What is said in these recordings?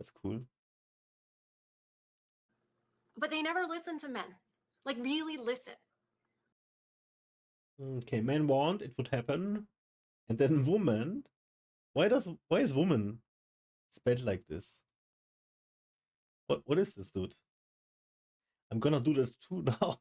That's cool. But they never listen to men. Like, really listen. Okay, men want it would happen, and then woman. Why is woman spelled like this? What is this, dude? I'm gonna do that too now.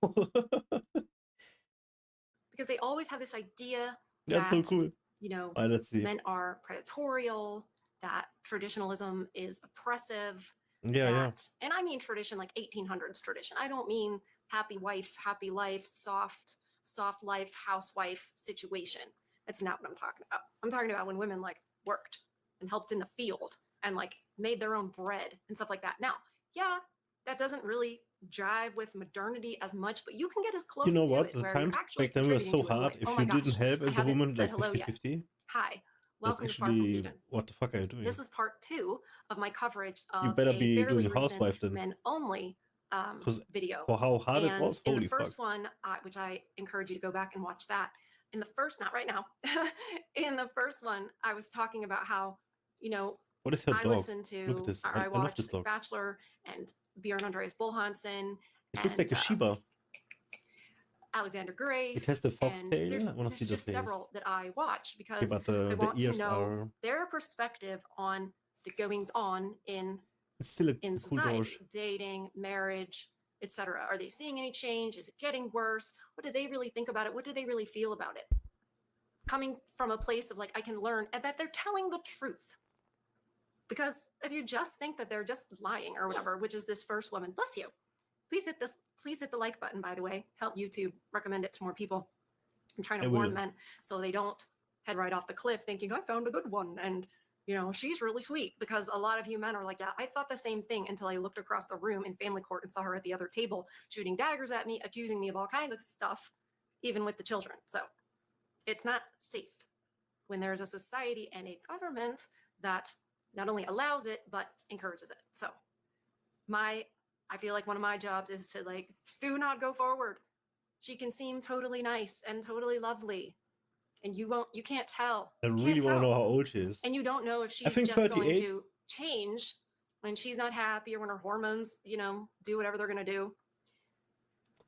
Because they always have this idea That's that, so cool. you know, let's see. men are predatorial, that traditionalism is oppressive. Yeah. And I mean tradition like 1800s tradition. I don't mean happy wife, happy life, soft life, housewife situation. That's not what I'm talking about. I'm talking about when women like worked and helped in the field and like made their own bread and stuff like that. Now, yeah, that doesn't really jive with modernity as much, but you can get as close You know to what? it The where times you're actually back then were contributing so to his hard. life. If Oh my you gosh, didn't help I as a haven't woman, said like hello yet. 50-50, Hi, that's welcome to Far from actually Legion. what the fuck are you doing? This is part 2 of my coverage You of better a be fairly doing recent housewife then. men-only video. For how hard it And was, in holy the first fuck. one, which I encourage you to go back and watch that. In the first, not right now, in the first one, I was talking about how, you know, What is her I dog? listen to, Look at this. or I I love watched this dog. Bachelor and Bjorn Andreas Bullhansen. It looks like a Shiba. Alexander Grace. It has the foxtail. There's I want to see the just face. several that I watch because Okay, but I want the ears to know are... their perspective on the goings on in It's still in cool society, Doge. dating, marriage, etc. Are they seeing any change? Is it getting worse? What do they really think about it? What do they really feel about it? Coming from a place of like, I can learn and that they're telling the truth. Because if you just think that they're just lying or whatever, which is this first woman, bless you. Please hit the like button, by the way. Help YouTube recommend it to more people. I'm trying to warn men so they don't head right off the cliff thinking, I found a good one and you know, she's really sweet, because a lot of you men are like, yeah, I thought the same thing until I looked across the room in family court and saw her at the other table shooting daggers at me, accusing me of all kinds of stuff, even with the children. So it's not safe when there's a society and a government that not only allows it, but encourages it. So I feel like one of my jobs is to like, do not go forward. She can seem totally nice and totally lovely. And you can't tell. I really want to know how old she is. And you don't know if she's just 38. going to change when she's not happy or when her hormones, you know, do whatever they're going to do.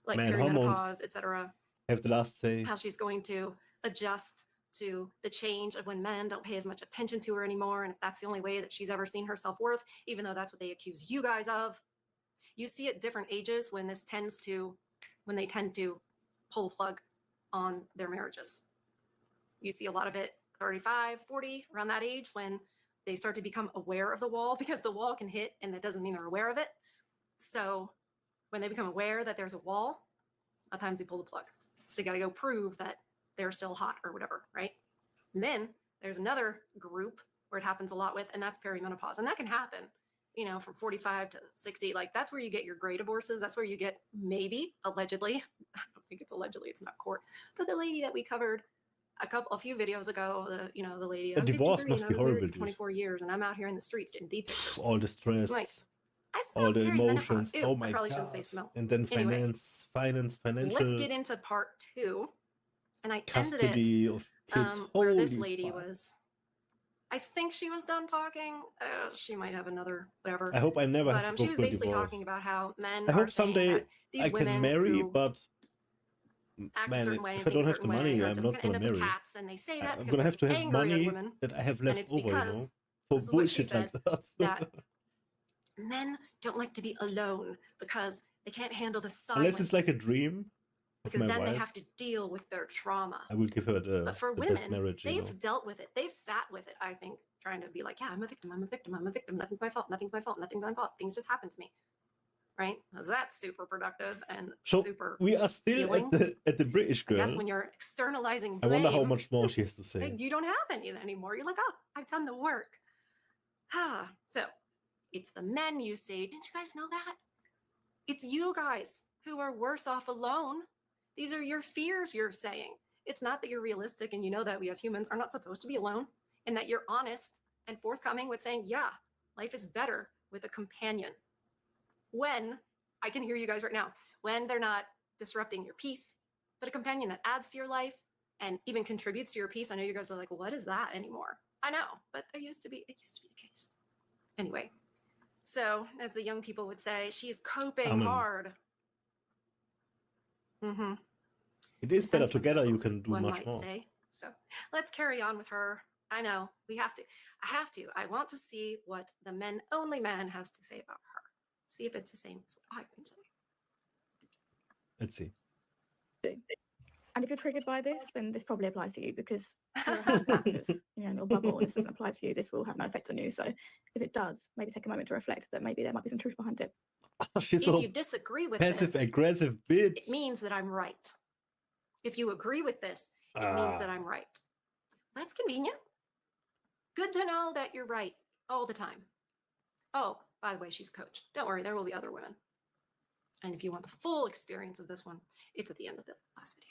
Like perimenopause, etc. Have the last say. How she's going to adjust to the change of when men don't pay as much attention to her anymore. And if that's the only way that she's ever seen her self-worth, even though that's what they accuse you guys of. You see at different ages when they tend to pull the plug on their marriages. You see a lot of it 35, 40, around that age, when they start to become aware of the wall, because the wall can hit and that doesn't mean they're aware of it. So when they become aware that there's a wall, a lot of times they pull the plug. So you got to go prove that they're still hot or whatever, right? And then there's another group where it happens a lot with, and that's perimenopause. And that can happen, you know, from 45 to 60. Like that's where you get your gray divorces. That's where you get, maybe, allegedly, I don't think it's allegedly, it's not court, but the lady that we covered a few videos ago, the lady. A divorce must be horrible. 24 years, and I'm out here in the streets getting D pictures. All the stress, like, all the emotions. Ew, oh my I probably God. shouldn't say smell. And then anyway, financial. Let's get into part 2, and I custody ended it of kids. where this lady was. I think she was done talking. She might have another whatever. I hope I never have to go she was for basically divorce. talking about how men. I hope someday these I can marry, but act a certain way, if I don't have the money, I'm not gonna marry. Cats, and they say that I'm gonna have to have money women, that I have left over, you know, for this is bullshit like that. that men don't like to be alone because they can't handle the silence. Unless it's like a dream. Because then they have to deal with their trauma. I will give her the best marriage. They've dealt with it. They've sat with it, I think, trying to be like, yeah, I'm a victim. Nothing's my fault. Nothing's my fault. Things just happen to me. Right? That's super productive and super. We are still healing. at the British girl. I guess when you're externalizing blame, I wonder how much more she has to say. You don't have any anymore. You're like, oh, I've done the work. So it's the men, you say. Didn't you guys know that? It's you guys who are worse off alone. These are your fears you're saying. It's not that you're realistic and you know that we as humans are not supposed to be alone, and that you're honest and forthcoming with saying, yeah, life is better with a companion. When, I can hear you guys right now, when they're not disrupting your peace, but a companion that adds to your life and even contributes to your peace. I know you guys are like, well, what is that anymore? I know, but it used to be the case. Anyway, So, as the young people would say, she's coping Amen. hard. Mm-hmm. It is better Defense together. You mechanisms, can do one much might more. say. So let's carry on with her. I know we have to. I have to. I want to see what the only man has to say about her. See if it's the same as what I've been saying. Let's see. And if you're triggered by this, then this probably applies to you because you're a happy person that's in your bubble and this doesn't apply to you. This will have no effect on you. So if it does, maybe take a moment to reflect that maybe there might be some truth behind it. She's If so you disagree with passive this, aggressive bitch. it means that I'm right. If you agree with this, it means that I'm right. That's convenient. Good to know that you're right all the time. Oh, by the way, she's a coach. Don't worry, there will be other women. And if you want the full experience of this one, it's at the end of the last video.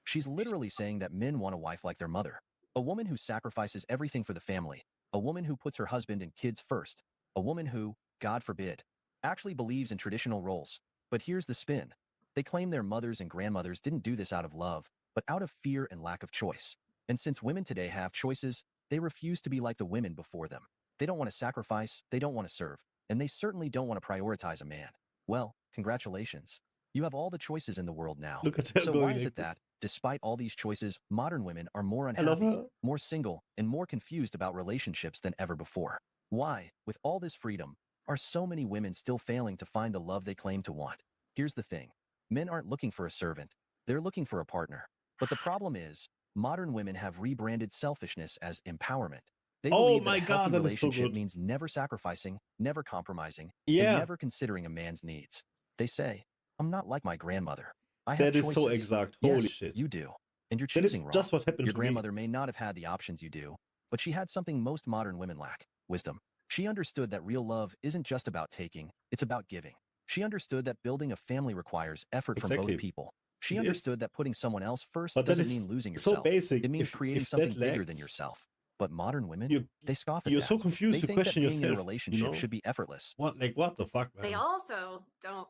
She's literally saying that men want a wife like their mother, a woman who sacrifices everything for the family, a woman who puts her husband and kids first, a woman who, God forbid, actually believes in traditional roles. But here's the spin. They claim their mothers and grandmothers didn't do this out of love, but out of fear and lack of choice. And since women today have choices, they refuse to be like the women before them. They don't want to sacrifice, they don't want to serve, and they certainly don't want to prioritize a man. Well, congratulations. You have all the choices in the world now. Look at her So going why is like it that, despite all these choices, modern women are more I love unhappy, her. more single, and more confused about relationships than ever before? Why, with all this freedom, are so many women still failing to find the love they claim to want? Here's the thing. Men aren't looking for a servant. They're looking for a partner. But the problem is, modern women have rebranded selfishness as empowerment. They Oh believe that my a healthy God, that is so relationship good. means never sacrificing, never compromising, and Yeah, never considering a man's needs. They say, I'm not like my grandmother. I have that is choices. so exact. Yes, Holy shit. you do. And you're That is choosing wrong. just what happened Your to me. grandmother may not have had the options you do, but she had something most modern women lack: wisdom. She understood that real love isn't just about taking, it's about giving. She understood that building a family requires effort from Exactly. both people. She It is. understood that putting someone else first But that doesn't is mean losing so yourself. basic. It means creating If something that bigger than lacks, yourself. But modern women, you they scoff at you're that. so confused They to think that question being in a yourself. relationship should be effortless. What the fuck, man? They also don't,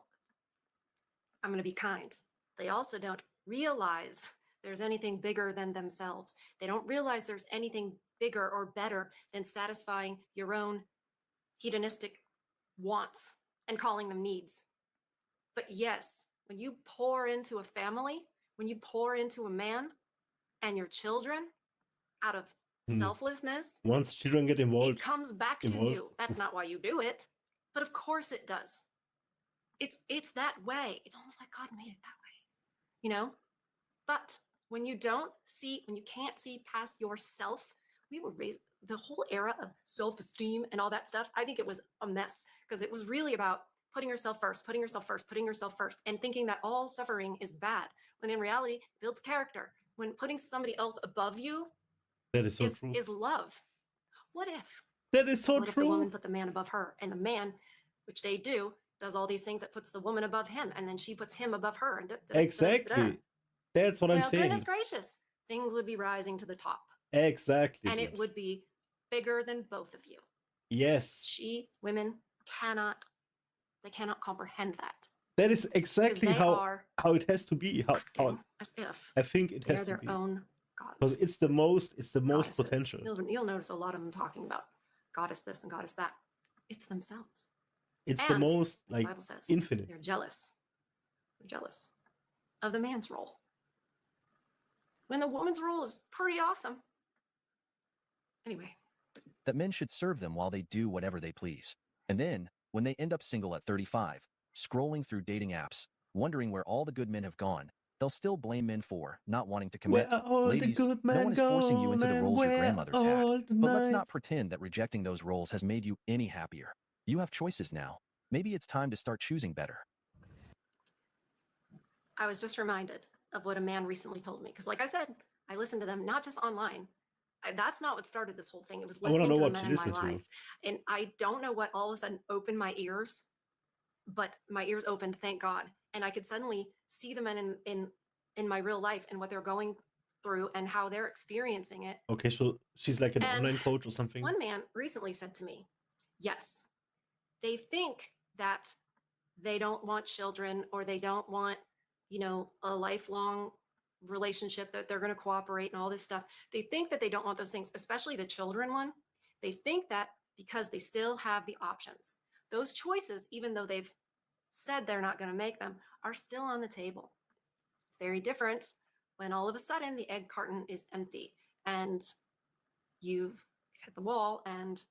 I'm going to be kind, they also don't realize there's anything bigger than themselves. They don't realize there's anything bigger or better than satisfying your own hedonistic wants and calling them needs. But yes, when you pour into a family, when you pour into a man and your children out of selflessness, Once children get involved, it comes back to you. That's not why you do it, but of course it does. It's that way. It's almost like God made it that way, you know? But when you can't see past yourself, we were raised, the whole era of self-esteem and all that stuff, I think it was a mess because it was really about putting yourself first, putting yourself first, putting yourself first, and thinking that all suffering is bad, when in reality, it builds character. When putting somebody else above you that is so true. is love. What if? That is so What if the true. woman put the man above her, and the man, which they do, does all these things that puts the woman above him, and then she puts him above her. And Exactly. That's what I'm saying. Goodness gracious, things would be rising to the top. Exactly. And it would be bigger than both of you. Yes. Women cannot comprehend that. That is exactly how it has to be. How as if I think it has to be. They're their own gods. Because it's the most Goddesses. potential. You'll notice a lot of them talking about goddess this and goddess that. It's themselves. It's and the most the Bible says, infinite. They're jealous. They're jealous of the man's role, when the woman's role is pretty awesome. Anyway. That men should serve them while they do whatever they please. And then, when they end up single at 35, scrolling through dating apps, wondering where all the good men have gone, they'll still blame men for not wanting to commit. Where all Ladies, the good men no one is forcing you into the roles your where grandmothers had. all the But let's not nights. pretend that rejecting those roles has made you any happier. You have choices now. Maybe it's time to start choosing better. I was just reminded of what a man recently told me. Because like I said, I listened to them, not just online. That's not what started this whole thing. It was listening to the men in my life. And I don't know what all of a sudden opened my ears, but my ears opened, thank God. And I could suddenly see the men in my real life and what they're going through and how they're experiencing it. Okay, so she's like an online coach or something? One man recently said to me, yes, they think that they don't want children or they don't want, a lifelong relationship, that they're going to cooperate and all this stuff. They think that they don't want those things, especially the children one. They think that because they still have the options. Those choices, even though they've said they're not going to make them, are still on the table. It's very different when all of a sudden the egg carton is empty and you've hit the wall and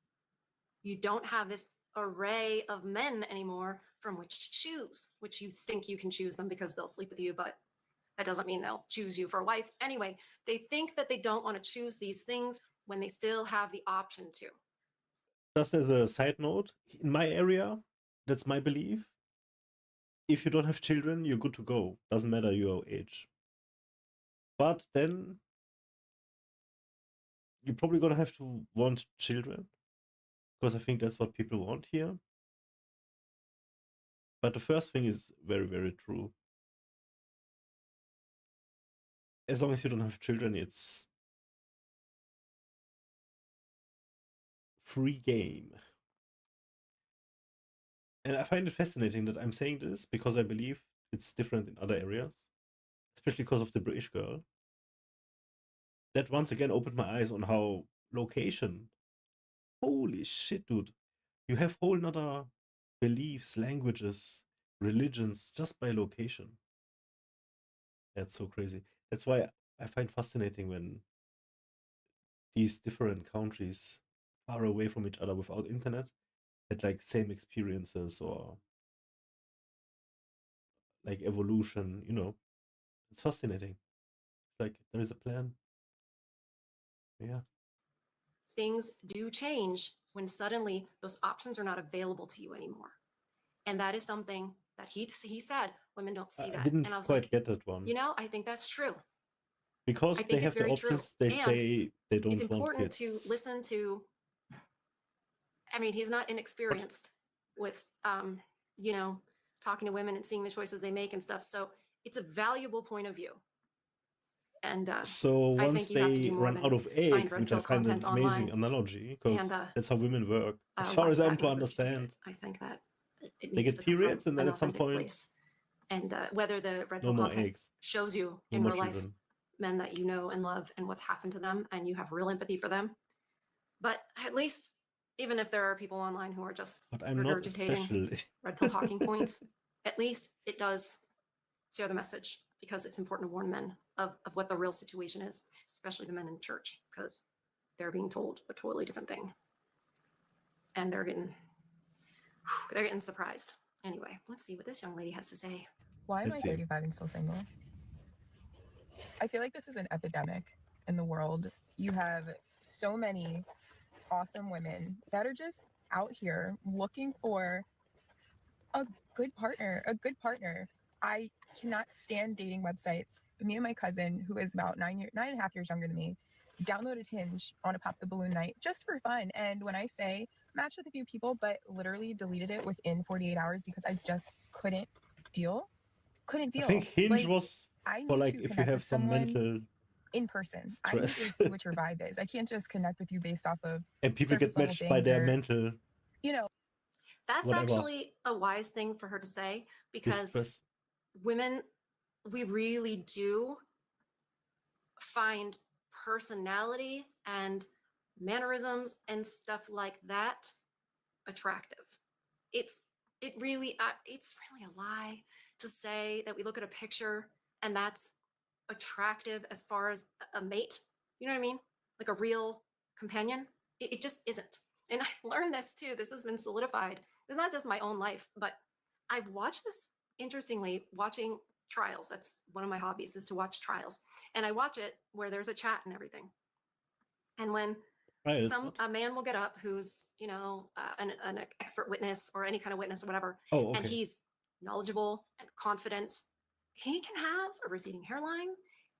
you don't have this array of men anymore from which to choose, which you think you can choose them because they'll sleep with you, but that doesn't mean they'll choose you for a wife. Anyway, they think that they don't want to choose these things when they still have the option to. Just as a side note, in my area, that's my belief. If you don't have children, you're good to go. Doesn't matter your age. But then you're probably gonna have to want children, because I think that's what people want here. But the first thing is very, very true. As long as you don't have children, it's free game. And I find it fascinating that I'm saying this because I believe it's different in other areas, especially because of the British girl. That once again opened my eyes on how location, holy shit, dude, you have whole nother beliefs, languages, religions just by location. That's so crazy. That's why I find fascinating when these different countries far away from each other without internet had like same experiences or like evolution, you know. It's fascinating. It's like there is a plan. Yeah. Things do change when suddenly those options are not available to you anymore. And that is something that he said women don't see that. I didn't And I was quite like, get that one. you know, I think that's true. Because I they think it's have the very true. options, they And say they don't it's want important kids. to listen to, I mean, he's not inexperienced with, you know, talking to women and seeing the choices they make and stuff. So it's a valuable point of view. And So I once think you have to they do more run than out of find eggs, red which I pill find an content amazing online analogy, because and that's how women work. As far watch as I'm that to in order do it. understand, I think that it they needs get to come from periods and then an at some authentic point, place. And whether the red no pill more content eggs, shows you no in more real life children. men that you know and love and what's happened to them and you have real empathy for them. But at least, even if there are people online who are just But I'm not a regurgitating specialist. red pill talking points, at least it does share the message because it's important to warn men of what the real situation is, especially the men in the church, because they're being told a totally different thing. And they're getting surprised. Anyway, let's see what this young lady has to say. Why am I Let's see. 35 and still single? I feel like this is an epidemic in the world. You have so many awesome women that are just out here looking for a good partner, I cannot stand dating websites. Me and my cousin, who is about 9.5 years younger than me, downloaded Hinge on a pop the balloon night just for fun. And when I say matched with a few people, but literally deleted it within 48 hours because I just couldn't deal. I think Hinge Like, was I for need like to if you connect have with some someone mental in person. I need to stress. see what your vibe is. I can't just connect with you based off of And people surface get level matched by things their or, mental you know. That's whatever actually a wise thing for her to say because distress. women, we really do find personality and mannerisms and stuff like that attractive. It's really a lie to say that we look at a picture and that's attractive as far as a mate. You know what I mean? Like a real companion. It just isn't. And I've learned this too. This has been solidified. It's not just my own life, but I've watched this, interestingly, watching trials. That's one of my hobbies, is to watch trials. And I watch it where there's a chat and everything. And when a man will get up who's, you know, an expert witness or any kind of witness or whatever, and he's knowledgeable and confident, he can have a receding hairline.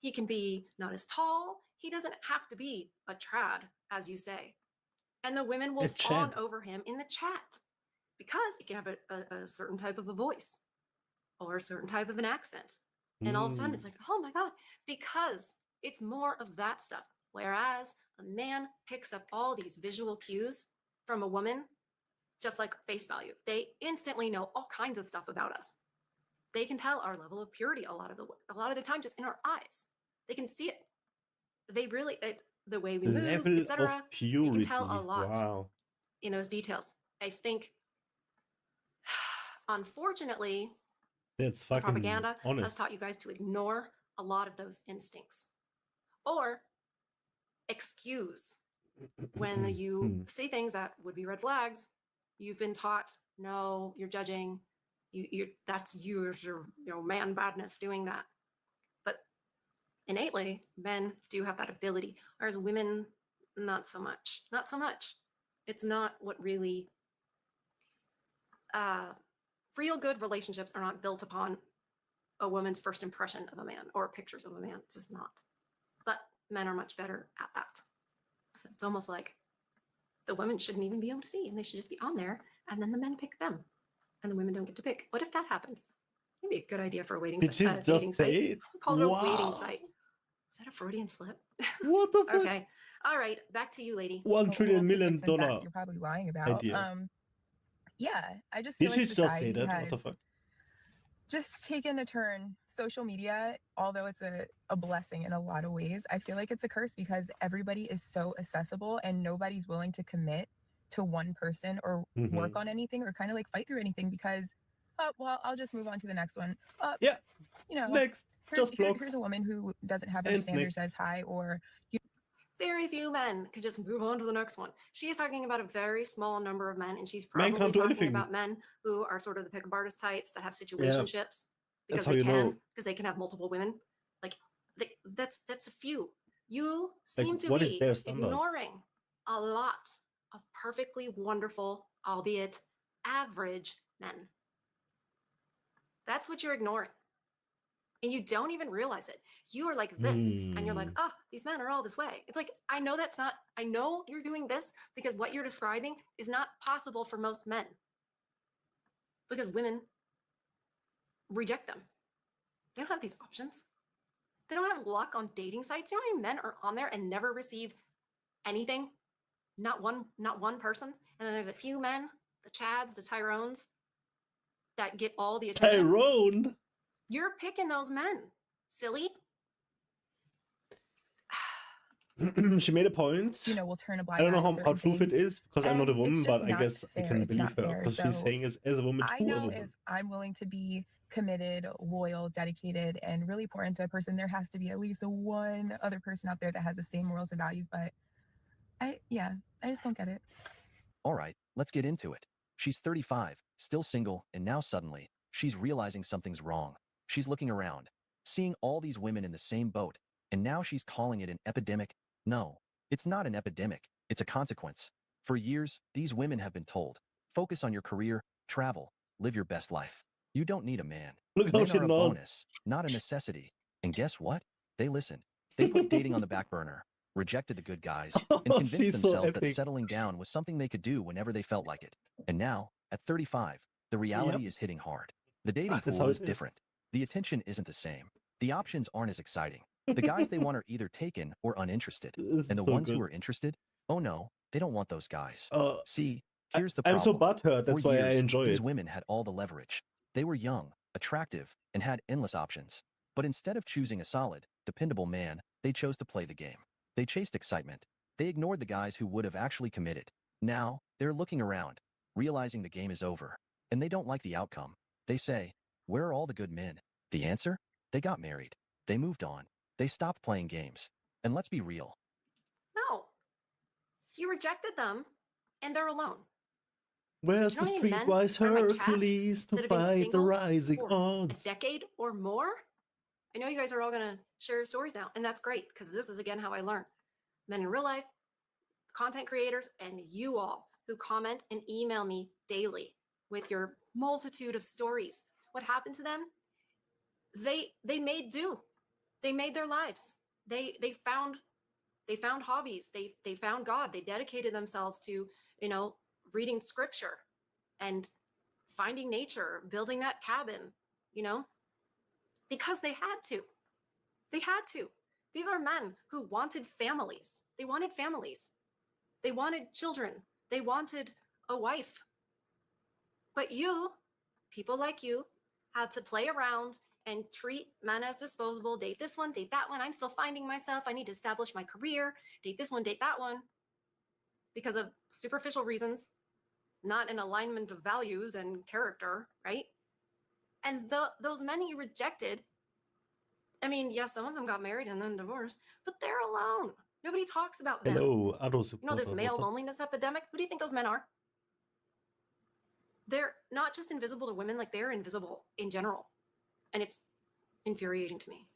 He can be not as tall. He doesn't have to be a trad, as you say. And the women will fawn over him in the chat because he can have a certain type of a voice or a certain type of an accent. And all of a sudden it's like, oh my God, because it's more of that stuff. Whereas a man picks up all these visual cues from a woman, just like face value. They instantly know all kinds of stuff about us. They can tell our level of purity a lot of the time just in our eyes. They can see it. They really, the way we move, etc. They can tell a lot. Wow. in those details. I think, unfortunately, That's the fucking propaganda has honest. taught you guys to ignore a lot of those instincts or excuse when you say things that would be red flags. You've been taught, no, you're judging. That's your man badness doing that. But innately, men do have that ability, whereas women, not so much. Not so much. It's not what really. Real good relationships are not built upon a woman's first impression of a man or pictures of a man. It's just not. But men are much better at that. So it's almost like the women shouldn't even be able to see, and they should just be on there, and then the men pick them, and the women don't get to pick. What if that happened? Maybe a good idea for a waiting Did you dating just site. say it? Call it a waiting Wow. site. Is that a Freudian slip? What the fuck? Okay. All right. Back to you, lady. $1 trillion Well, million tidbits and facts you're probably lying about. idea. Yeah, I just feel Did she like just say society that? What has the fuck? just taken a turn. Social media, although it's a blessing in a lot of ways, I feel like it's a curse because everybody is so accessible and nobody's willing to commit to one person or work on anything or kind of like fight through anything because, oh, well, I'll just move on to the next one. Yeah. You know, Next. Just block. here's a woman who doesn't have her And standards next. as high or Very few men can just move on to the next one. She is talking about a very small number of men, and she's Men probably can't do talking anything. about men who are sort of the pickup artist types that have situationships because how they you know. because they can have multiple women. Like that's a few. You seem Like, to what is be their standard? ignoring a lot of perfectly wonderful, albeit average men. That's what you're ignoring. And you don't even realize it. You are like this, and you're like, oh, these men are all this way. It's like, I know that's not, I know you're doing this because what you're describing is not possible for most men. Because women reject them. They don't have these options. They don't have luck on dating sites. You know how many men are on there and never receive anything? Not one person. And then there's a few men, the Chads, the Tyrones, that get all the attention. Tyrone. You're picking those men, silly. She made a point. you know, will turn a I blind don't know eye to how certain truth it things. is because I'm not a And it's woman, just but I not guess I fair. can It's believe not her fair. because she's So saying as a woman I to a know woman. if I'm willing to be committed, loyal, dedicated, and really pour into a person, there has to be at least one other person out there that has the same morals and values. But I just don't get it. All right, let's get into it. She's 35, still single, and now suddenly, she's realizing something's wrong. She's looking around, seeing all these women in the same boat, and now she's calling it an epidemic. No, it's not an epidemic, it's a consequence. For years, these women have been told, focus on your career, travel, live your best life. You don't need a man. Look how Men she are a nods. bonus, not a necessity. And guess what? They listened. They put dating on the back burner, rejected the good guys, and convinced She's so themselves that epic. settling down was something they could do whenever they felt like it. And now, at 35, the reality is hitting hard. The dating That's how pool it is is. different. The attention isn't the same. The options aren't as exciting. The guys they want are either taken or uninterested. This And is the so ones good. who are interested, oh no, they don't want those guys. Uh, See, here's the I'm so problem. butthurt. That's For why I years, enjoy these it. women had all the leverage. They were young, attractive, and had endless options. But instead of choosing a solid, dependable man, they chose to play the game. They chased excitement. They ignored the guys who would have actually committed. Now, they're looking around, realizing the game is over. And they don't like the outcome. They say, where are all the good men? The answer? They got married. They moved on. They stopped playing games. And let's be real. No. You rejected them, and they're alone. Where's Do you the know how many men streetwise are in my chat Hercules to that have been fight the single rising for odds? a decade or more? I know you guys are all going to share your stories now, and that's great because this is, again, how I learn. Men in real life, content creators, and you all who comment and email me daily with your multitude of stories. What happened to them? They made do. They made their lives. They found hobbies. They found God. They dedicated themselves to, reading scripture and finding nature, building that cabin, because they had to. They had to. These are men who wanted families. They wanted families. They wanted children. They wanted a wife. But you, people like you, had to play around and treat men as disposable. Date this one, date that one. I'm still finding myself. I need to establish my career. Date this one, date that one. because of superficial reasons, not in alignment of values and character, right? And those men he rejected, I mean, yes, some of them got married and then divorced, but they're alone. Nobody talks about them. Hello, Ado You know, supporter. this male What's up? loneliness epidemic, who do you think those men are? They're not just invisible to women, like they're invisible in general. And it's infuriating to me.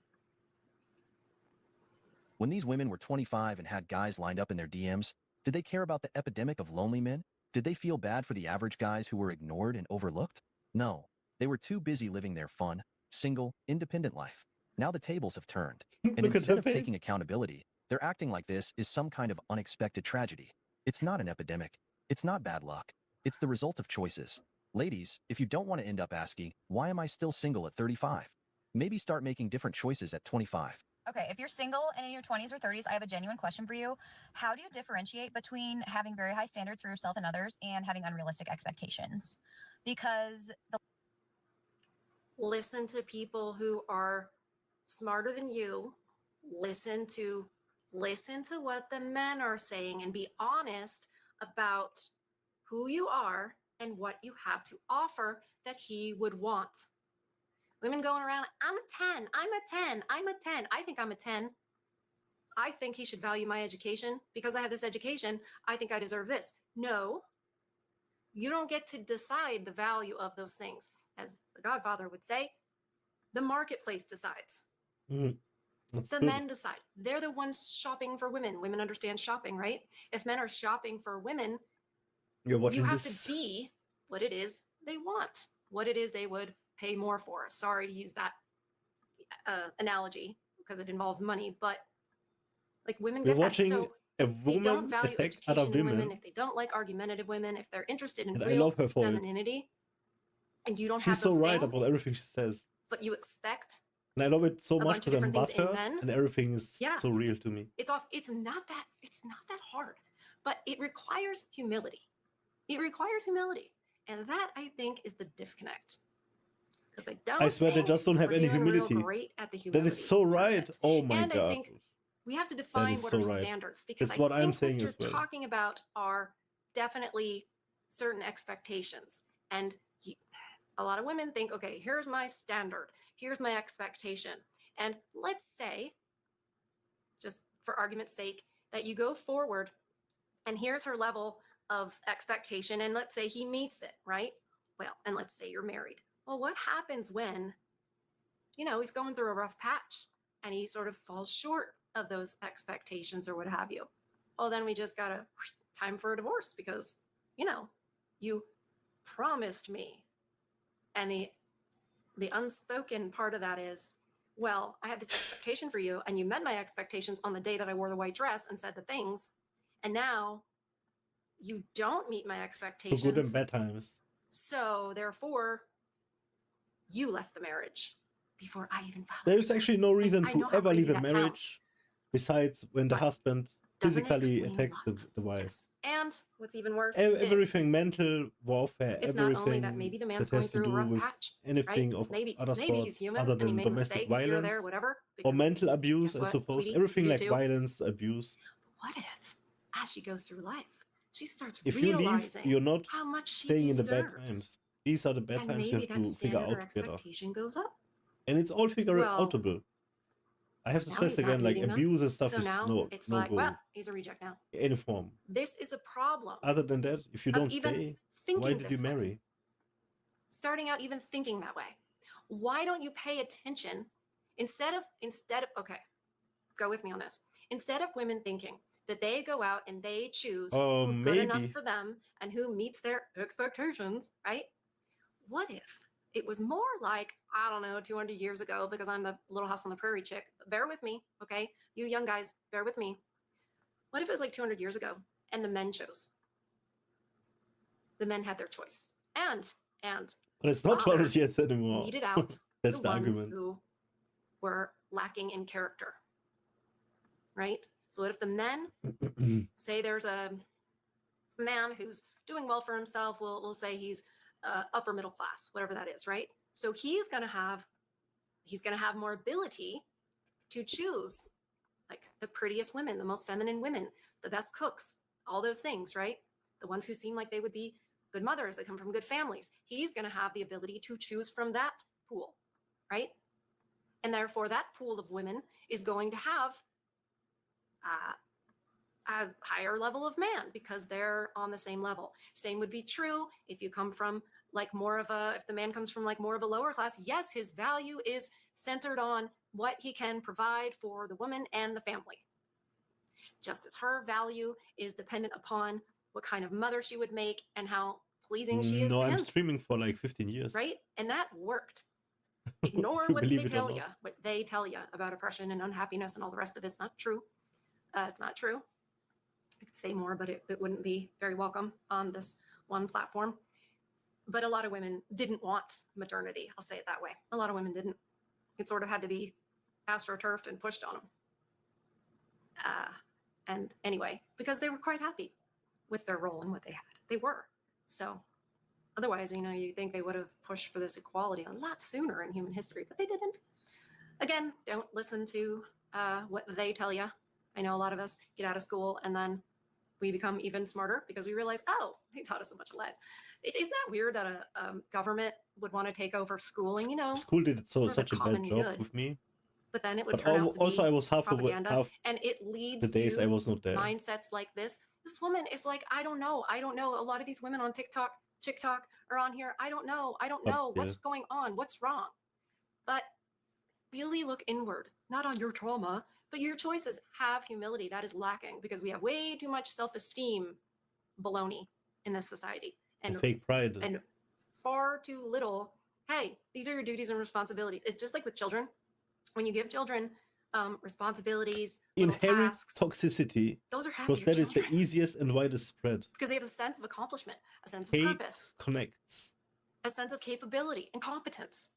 When these women were 25 and had guys lined up in their DMs, did they care about the epidemic of lonely men? Did they feel bad for the average guys who were ignored and overlooked? No, they were too busy living their fun, single, independent life. Now the tables have turned, and Look at instead her of face. taking accountability, they're acting like this is some kind of unexpected tragedy. It's not an epidemic. It's not bad luck. It's the result of choices. Ladies, if you don't want to end up asking, why am I still single at 35? Maybe start making different choices at 25. Okay, if you're single and in your 20s or 30s, I have a genuine question for you. How do you differentiate between having very high standards for yourself and others and having unrealistic expectations? Because Listen to people who are smarter than you. Listen to what the men are saying and be honest about who you are and what you have to offer that he would want. Women going around, I'm a 10, I'm a 10, I'm a 10. I think I'm a 10. I think he should value my education. Because I have this education, I think I deserve this. No, you don't get to decide the value of those things. As the Godfather would say, the marketplace decides. That's The good. men decide. They're the ones shopping for women. Women understand shopping, right? If men are shopping for women, You're watching you have this. to be what it is they want, what it is they would pay more for. Sorry to use that analogy because it involves money, but like women We're get that. watching So a if they don't woman value attack other education in women, women, if they don't like argumentative women, if they're interested in and I real love her for it. femininity, and you don't She's have so those right things, about everything she says. but you expect And I love it so a much bunch of because I'm different things in butthurt men. and everything is Yeah. so real to me. It's not that hard, but it requires humility. It requires humility. And that, I think, is the disconnect. Because I don't I swear they think just don't have we're any doing real humility. great at the humility. That is so part of right. it. Oh my And I god. think we have to define is what so are right. standards, because That's I what think I'm saying what you're as well. talking about are definitely certain expectations. And a lot of women think, okay, here's my standard, here's my expectation. And let's say, just for argument's sake, that you go forward and here's her level of expectation, and let's say he meets it, right? Well, and let's say you're married. Well, what happens when, he's going through a rough patch and he sort of falls short of those expectations or what have you? Well, then we just gotta time for a divorce because, you promised me. And the unspoken part of that is, well, I had this expectation for you and you met my expectations on the day that I wore the white dress and said the things. And now you don't meet my For expectations. good and bad times. So therefore, you left the marriage before I even filed. There is divorce. actually no And reason I to know how ever crazy leave a that sounds. marriage besides when the But husband Doesn't it physically explain a attacks lot? the wife. Yes. And what's even worse Everything, mental warfare, it's not only everything that maybe the man's that going has to through a do rough with patch, anything right? of Maybe other he's sorts human other and he than made a domestic mistake here or violence there, whatever. or Because mental abuse, guess I what, suppose. sweetie? Everything You like do. violence, abuse. What if, as she goes through life, she starts If you leave, realizing you're not how much she staying in the deserves, bad times. These are the bad and times you maybe have that to figure standard or out together. expectation goes up. And it's all figure Well, outable. I have to now stress he's not again, like meeting them. abuse and stuff So is now it's no like, go. well, he's a reject now. In any form. This is a problem. Other than that, if you Of don't even stay, thinking why did you this way. marry? Starting out even thinking that way. Why don't you pay attention instead of okay, go with me on this. Instead of women thinking that they go out and they choose who's good enough Maybe. for them and who meets their expectations, right? What if it was more like, I don't know, 200 years ago, because I'm the Little House on the Prairie chick. Bear with me, okay? You young guys, bear with me. What if it was like 200 years ago and the men chose? The men had their choice. And But it's not 200 fathers years anymore. weeded out That's the the ones argument. who were lacking in character, right? So what if the men, say there's a man who's doing well for himself, we'll say he's upper middle class, whatever that is, right? So he's gonna have more ability to choose like the prettiest women, the most feminine women, the best cooks, all those things, right? The ones who seem like they would be good mothers, that come from good families. He's going to have the ability to choose from that pool, right? And therefore, that pool of women is going to have a higher level of man because they're on the same level. Same would be true if you come from like more of a, if the man comes from like more of a lower class. Yes, his value is centered on what he can provide for the woman and the family. Just as her value is dependent upon what kind of mother she would make and how pleasing she is No, to I'm him, streaming for like 15 years. right? And that worked. Ignore You what they believe it or tell not. you, what they tell you about oppression and unhappiness and all the rest of it's not true. It's not true. I could say more, but it wouldn't be very welcome on this one platform. But a lot of women didn't want modernity. I'll say it that way. A lot of women didn't. It sort of had to be astroturfed and pushed on them. And anyway, because they were quite happy with their role and what they had. They were. So otherwise, you know, you think they would have pushed for this equality a lot sooner in human history, but they didn't. Again, don't listen to what they tell you. I know a lot of us get out of school and then we become even smarter because we realize, oh, they taught us a bunch of lies. Isn't that weird that a government would want to take over schooling, you know? School did for the such a bad common job good. with me. But then it would But turn out to also be I was half propaganda, and it leads the days to I was not there. mindsets like this. This woman is like, I don't know. A lot of these women on TikTok are on here. I don't know But what's still. going on, what's wrong. But really look inward, not on your trauma, but your choices. Have humility. That is lacking because we have way too much self-esteem baloney in this society, And and fake pride. and far too little. Hey, these are your duties and responsibilities. It's just like with children. When you give children responsibilities, little Inherent tasks, toxicity, those are happier because that is the children easiest and widest spread. because they have a sense of accomplishment, a sense of Hate purpose, connects. a sense of capability and competence.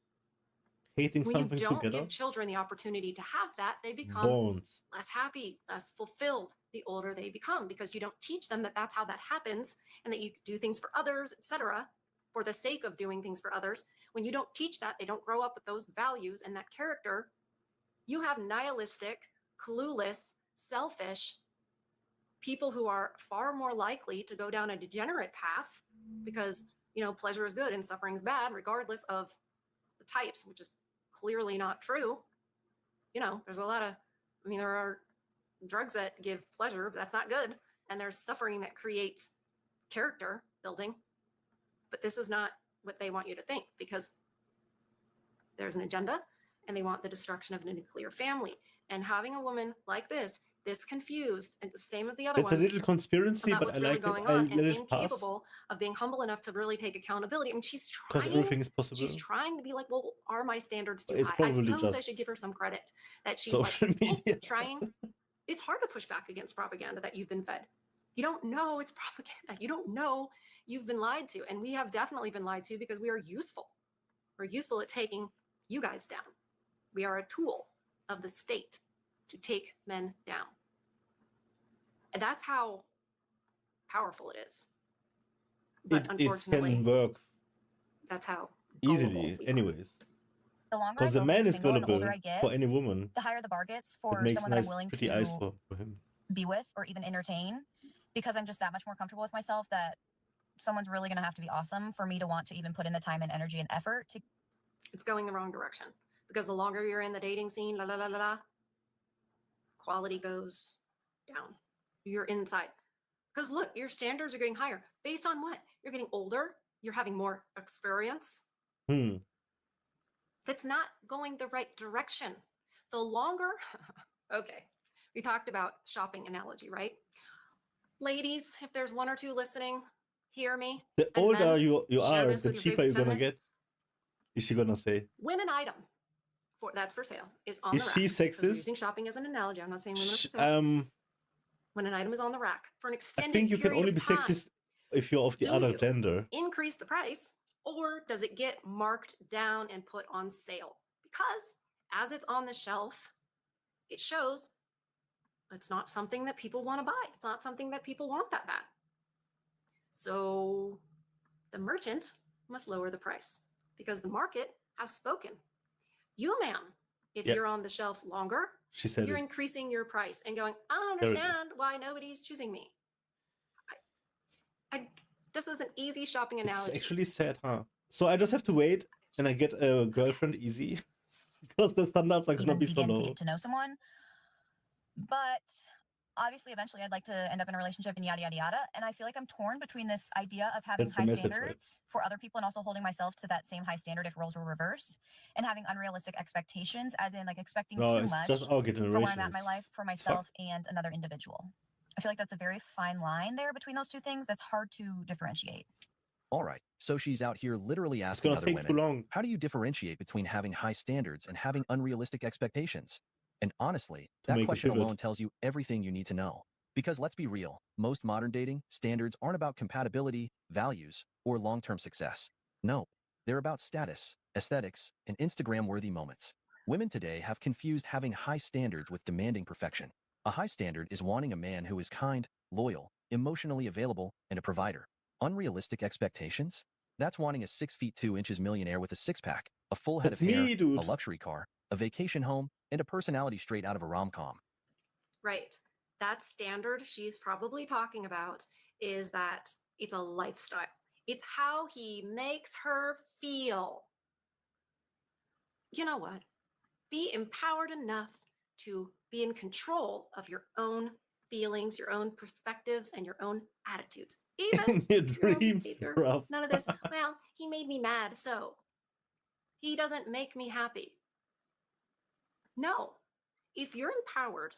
Hating When you something don't together give children the opportunity to have that, they become bonds. less happy, less fulfilled the older they become because you don't teach them that that's how that happens and that you do things for others, etc., for the sake of doing things for others. When you don't teach that, they don't grow up with those values and that character. You have nihilistic, clueless, selfish people who are far more likely to go down a degenerate path because, you know, pleasure is good and suffering is bad, regardless of the types, which is clearly not true. You know, there's a lot of, I mean, there are drugs that give pleasure, but that's not good. And there's suffering that creates character building. But this is not what they want you to think because there's an agenda and they want the destruction of a nuclear family. And having a woman like this confused and the same as the other It's a ones little conspiracy, about but what's I really like going it. I on and let it pass. incapable of being humble enough to really take accountability. I mean, she's Because trying. everything is possible. She's trying to be like, well, are my standards too It's high? I probably suppose I just should give her some credit that she's social like media. trying. It's hard to push back against propaganda that you've been fed. You don't know it's propaganda. You don't know you've been lied to. And we have definitely been lied to because we are useful. We're useful at taking you guys down. We are a tool of the state to take men down. And that's how powerful it is. But It unfortunately, can work that's how easily, gullible we are. anyways. The longer I Because the go man being is single and the older gullible I get, for any woman. the higher the bar gets It for makes someone that I'm nice, willing pretty eyes to for him. be with or even entertain, because I'm just that much more comfortable with myself that someone's really going to have to be awesome for me to want to even put in the time and energy and effort to. It's going the wrong direction because the longer you're in the dating scene, quality goes down. You're inside. Because look, your standards are getting higher. Based on what? You're getting older. You're having more experience. That's not going the right direction. The longer, okay, we talked about shopping analogy, right? Ladies, if there's one or two listening, hear me. The And older men, you share are, this the with your cheaper favorite you're gonna feminist. get. Is she gonna say? Win an item that's for sale is on Is the rack. she 'Cause we're sexist? using shopping as an analogy. I'm not saying women are for sale. When an item is on the rack for an I extended think you can period only of be time, sexist if you're of the Do other you? gender. increase the price, or does it get marked down and put on sale? Because as it's on the shelf, it shows it's not something that people want to buy. It's not something that people want that bad. So the merchant must lower the price because the market has spoken. You, ma'am, if Yeah. you're on the shelf longer, She said you're it. increasing your price and going, I don't There it is. understand why nobody's choosing me. This is an easy shopping It's analogy. actually sad, huh? So I just have to wait and I get a girlfriend easy because the standards are gonna even be so begin to low. get to know someone. But obviously, eventually, I'd like to end up in a relationship and yada, yada, yada. And I feel like I'm torn between this idea of having That's the high message, right? standards for other people and also holding myself to that same high standard if roles were reversed, and having unrealistic expectations, as in like expecting No, too it's much just our for where generation. I'm at in my life for myself and another individual. I feel like that's a very fine line there between those two things that's hard to differentiate. All right, so she's out here literally It's asking gonna other take too women, long. how do you differentiate between having high standards and having unrealistic expectations? And honestly, To that make a question pivot. alone tells you everything you need to know. Because let's be real, most modern dating standards aren't about compatibility, values, or long-term success. No, they're about status, aesthetics, and Instagram-worthy moments. Women today have confused having high standards with demanding perfection. A high standard is wanting a man who is kind, loyal, emotionally available, and a provider. Unrealistic expectations? That's wanting a 6'2" millionaire with a six-pack, a full head That's of hair, me, dude. a luxury car, a vacation home, and a personality straight out of a rom-com. Right. That standard she's probably talking about is that it's a lifestyle. It's how he makes her feel. You know what? Be empowered enough to be in control of your own feelings, your own perspectives, and your own attitudes. Even In your your own dreams, behavior. bro. None of this, well, he made me mad, so he doesn't make me happy. No. If you're empowered,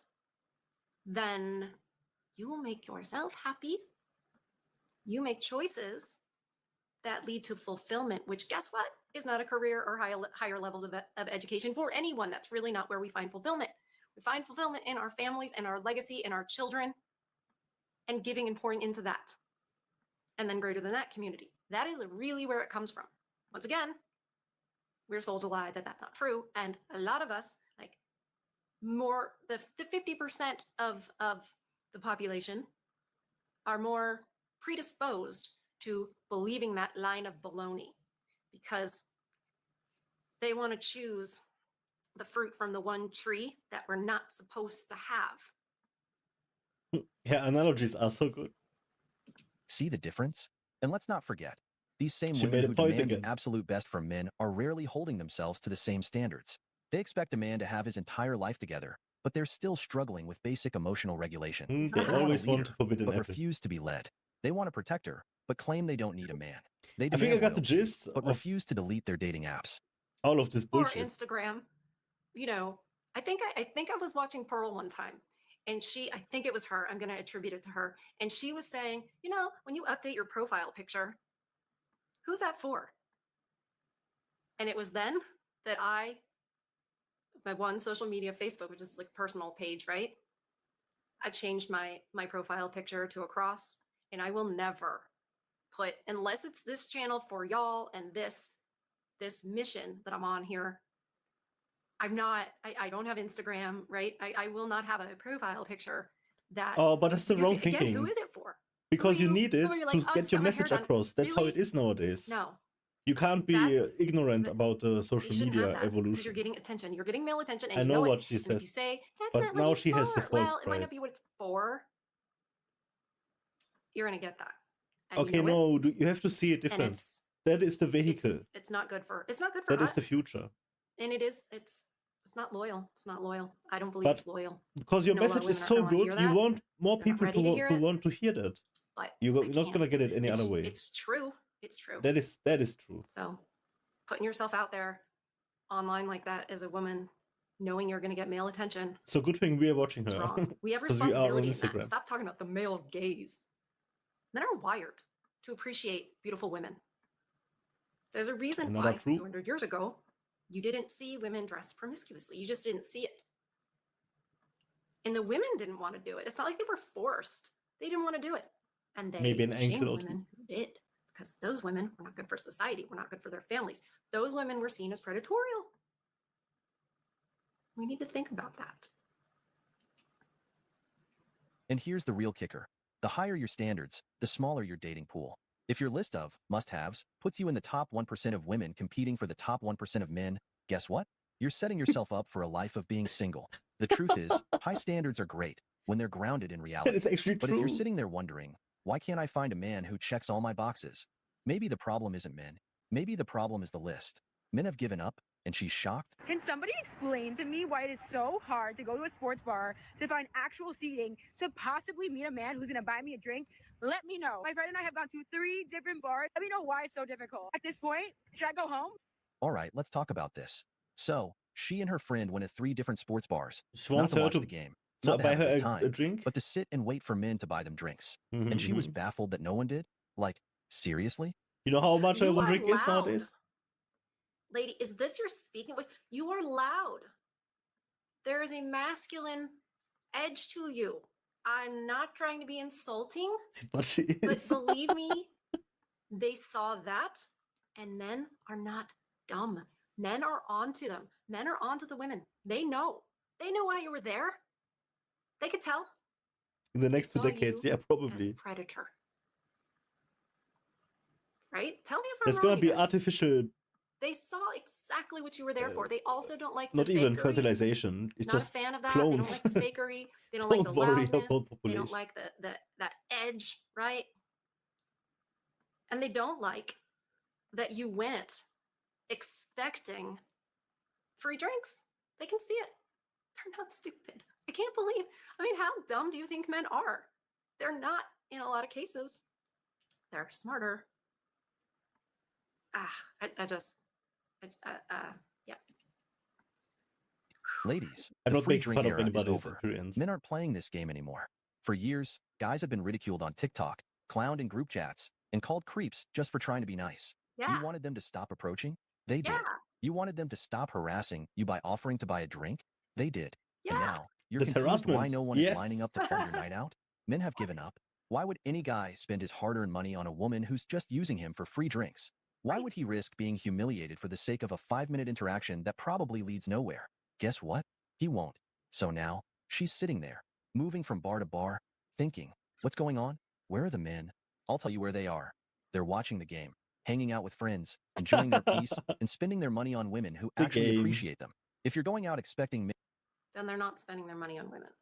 then you will make yourself happy. You make choices that lead to fulfillment, which guess what? Is not a career or higher levels of education for anyone. That's really not where we find fulfillment. We find fulfillment in our families and our legacy and our children and giving and pouring into that. And then greater than that, community. That is really where it comes from. Once again, we're sold a lie that that's not true. And a lot of us, like more, the 50% of the population are more predisposed to believing that line of baloney because they want to choose the fruit from the one tree that we're not supposed to have. Yeah, analogies are so good. See the difference? And let's not forget, these same She women made a who point demand again. the absolute best from men are rarely holding themselves to the same standards. They expect a man to have his entire life together, but they're still struggling with basic emotional regulation. They They want a always want leader, to forbid an but apple. refuse to be led. They want a protector, but claim they don't need a man. They I think demand I got the loyalty, gist but of refuse to delete their dating apps. all of this Or bullshit. Instagram. You know, I think I was watching Pearl one time, and I think it was her. I'm going to attribute it to her. And she was saying, you know, when you update your profile picture, who's that for? And it was then that my one social media, Facebook, which is like personal page, right? I changed my profile picture to a cross, and I will never put, unless it's this channel for y'all and this mission that I'm on here. I don't have Instagram, right? I will not have a profile picture that. Oh, but that's the because, wrong again, thinking. who is it for? Because you you? need it Who are you to like, "Oh, I get just your got my hair message done." across. That's how Really? it is nowadays. No, You can't be That's- ignorant about the you social shouldn't have media that because evolution. you're getting attention. You're getting male attention, and I you know know what it. she And if says, you say that's but not now what it's she has the for, false well, it might pride. not be what it's for. You're gonna get that. And Okay, you know no, you have to see it it. And different. That is the vehicle. it's not good for That us. is the future. And it's not loyal. It's not loyal. I don't believe But it's loyal. because your No, a lot of message is women so aren't gonna good, hear you that. want more They're not people ready to hear to it. want to hear that. But You're I not can't. gonna get it any other way. It's true. It's true. That is true. So putting yourself out there online like that as a woman, knowing you're going to get male attention, So good thing we are watching it's her. wrong. We have 'Cause we are on responsibility in that. Instagram. Stop talking about the male gaze. Men are wired to appreciate beautiful women. There's a reason Another why true. 200 years ago, you didn't see women dressed promiscuously. You just didn't see it. And the women didn't want to do it. It's not like they were forced. They didn't want to do it. And they Maybe an shamed ankle or two. women who did, because those women were not good for society, were not good for their families. Those women were seen as predatorial. We need to think about that. And here's the real kicker. The higher your standards, the smaller your dating pool. If your list of must-haves puts you in the top 1% of women competing for the top 1% of men, guess what? You're setting yourself up for a life of being single. The truth is, high standards are great when they're grounded in That reality. is actually But if you're true. sitting there wondering, Why can't I find a man who checks all my boxes? Maybe the problem isn't men. Maybe the problem is the list. Men have given up, and she's shocked. Can somebody explain to me why it is so hard to go to a sports bar to find actual seating to possibly meet a man who's going to buy me a drink? Let me know. My friend and I have gone to 3 different bars. Let me know why it's so difficult. At this point, should I go home? All right, let's talk about this. So, she and her friend went to 3 different sports bars. She Not wants to her watch to the game, not to buy have a her good a time, drink. but to sit and wait for men to buy them drinks. And she was baffled that no one did. Like, seriously? You know how much You one are drink is loud. nowadays? Lady, is this your speaking voice? You are loud. There is a masculine edge to you. I'm not trying to be insulting, But she but is. believe me, they saw that, and men are not dumb. Men are onto them. Men are onto the women. They know. They know why you were there. They could tell. In the next 2 saw decades, you yeah, As a probably. predator. Right? Tell me if I'm There's wrong, gonna you be guys. artificial, They saw exactly what you were there for. They also don't like not the even fakery. fertilization. It's Not just a fan of that. clones. They don't like the fakery. They don't like the Don't worry loudness. about They don't population. like that edge, right? And they don't like that you went expecting free drinks. They can see it. They're not stupid. I can't believe. I mean, how dumb do you think men are? They're not in a lot of cases. They're smarter. Yeah. Ladies, I'm the not free making drink fun of era is anybody's over. appearance. Men aren't playing this game anymore. For years, guys have been ridiculed on TikTok, clowned in group chats, and called creeps just for trying to be nice. Yeah. You wanted them to stop approaching? They Yeah. did. You wanted them to stop harassing you by offering to buy a drink? They did. And Yeah. now, you're That's confused why harassment. no one Yes. is lining up to fund your night out? Men have given up. Why would any guy spend his hard-earned money on a woman who's just using him for free drinks? Why Right. would he risk being humiliated for the sake of a 5-minute interaction that probably leads nowhere? Guess what? He won't. So now, she's sitting there, moving from bar to bar, thinking, what's going on? Where are the men? I'll tell you where they are. They're watching the game, hanging out with friends, enjoying their peace, and spending their money on women who The actually game. appreciate them. If you're going out expecting men Then they're not spending their money on women.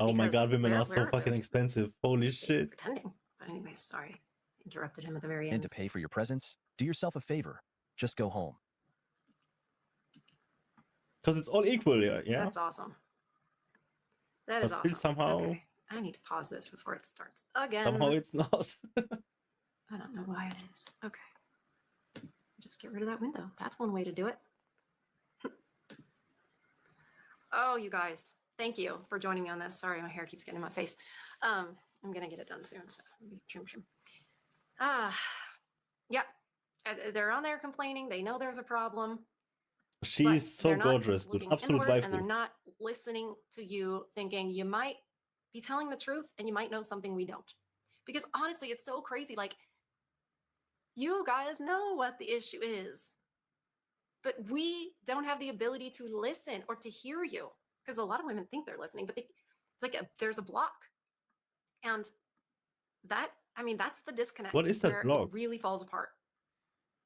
Oh my Because god, women where- are so where are fucking those- expensive. Holy shit. Pretending. But anyways, sorry. Interrupted him at the very to end. pay for your presents, do yourself a favor. Just go home. Because it's all equal, yeah. That's awesome. That But is still awesome. somehow- Okay. I need to pause this before it starts again. Somehow it's not. I don't know why it is. Okay. Just get rid of that window. That's one way to do it. Oh, you guys. Thank you for joining me on this. Sorry, my hair keeps getting in my face. I'm going to get it done soon. So trim. Yeah. They're on there complaining. They know there's a problem. but She's so they're not gorgeous, dude. looking Absolute inward, wife. and they're not listening to you, thinking you might be telling the truth and you might know something we don't. Because honestly, it's so crazy. Like, you guys know what the issue is, but we don't have the ability to listen or to hear you, because a lot of women think they're listening, but there's a block. And that's the disconnect. What is that where block? It really falls apart.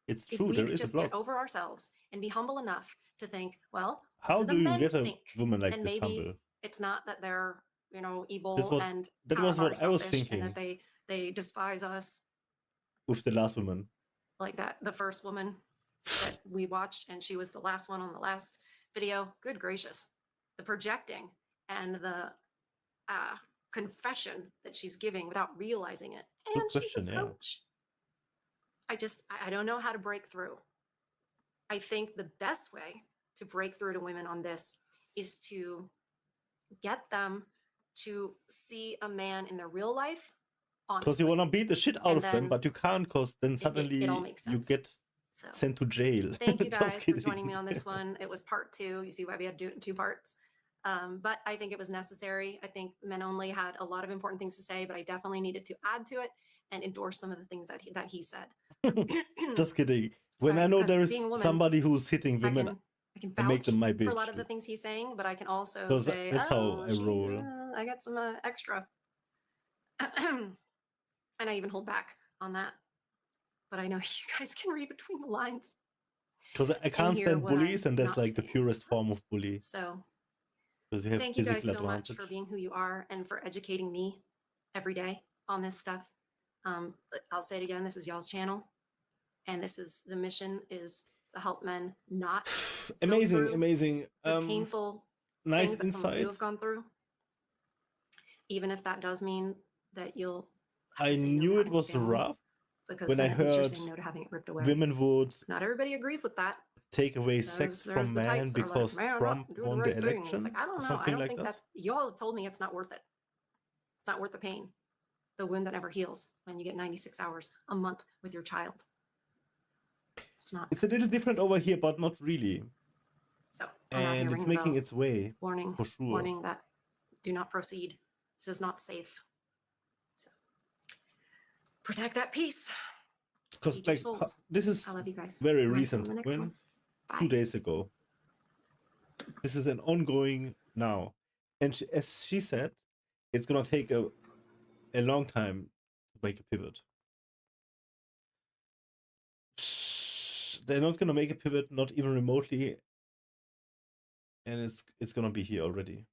It's If true, we there could is a just block. get over ourselves and be humble enough to think, well, How the do you men get a think? woman like And this maybe humble? it's not that they're, evil That was what I was selfish, and thinking that they despise us, with the last woman. like the first woman that we watched, and she was the last one on the last video. Good gracious, the projecting and the confession that she's giving without realizing it. And Good question, she's a yeah. coach. I don't know how to break through. I think the best way to break through to women on this is to get them to see a man in their real life. Because Honestly. you want to beat the shit out And of them, then but you can't, because then suddenly it all makes you sense. get So sent to jail. thank you Just guys for kidding. joining me on this one. It was part 2. You see why we had to do it in 2 parts. But I think it was necessary. I think Men Only had a lot of important things to say, but I definitely needed to add to it and endorse some of the things that he said. Just kidding. When Sorry, I know because there is being a woman, somebody who's hitting women, I can I make vouch them my bitch. for a lot of the dude. things he's saying, but I can also 'Cause say, that's how I roll. I got some extra. And I even hold back on that. But I know you guys can read between the lines. Because I can't hear stand what I'm bullies, and that's not like the saying purest form of sometimes. bully. So Because you have thank you guys physical so much advantage. for being who you are and for educating me every day on this stuff. But I'll say it again. This is y'all's channel, and this is the mission is to help men not go Amazing, through amazing. the painful Nice things that some of you insight. have gone through. Even if that does mean that you'll have I to say no to knew it having a was family, rough because when I then at least you're heard saying no to having it ripped away. women would Not everybody agrees with that. take away sex There's from the men types that are because like, man, Trump do the won right the thing. election It's like, I don't or know. I something don't like think that. that's, y'all told me it's not worth it. It's not worth the pain. The wound that never heals when you get 96 hours a month with your child. It's not. It's a little different it's- over here, but not really. So I'm out here And it's ringing the making bell. its way, Warning, for sure. warning that do not proceed. This is not safe. So protect that peace. Because Feed your like souls. this is I love you guys. very And I'll see you in recent. the next When one. Bye. 2 days ago. This is an ongoing now, and as she said, it's gonna take a long time to make a pivot. They're not gonna make a pivot, not even remotely, and it's gonna be here already.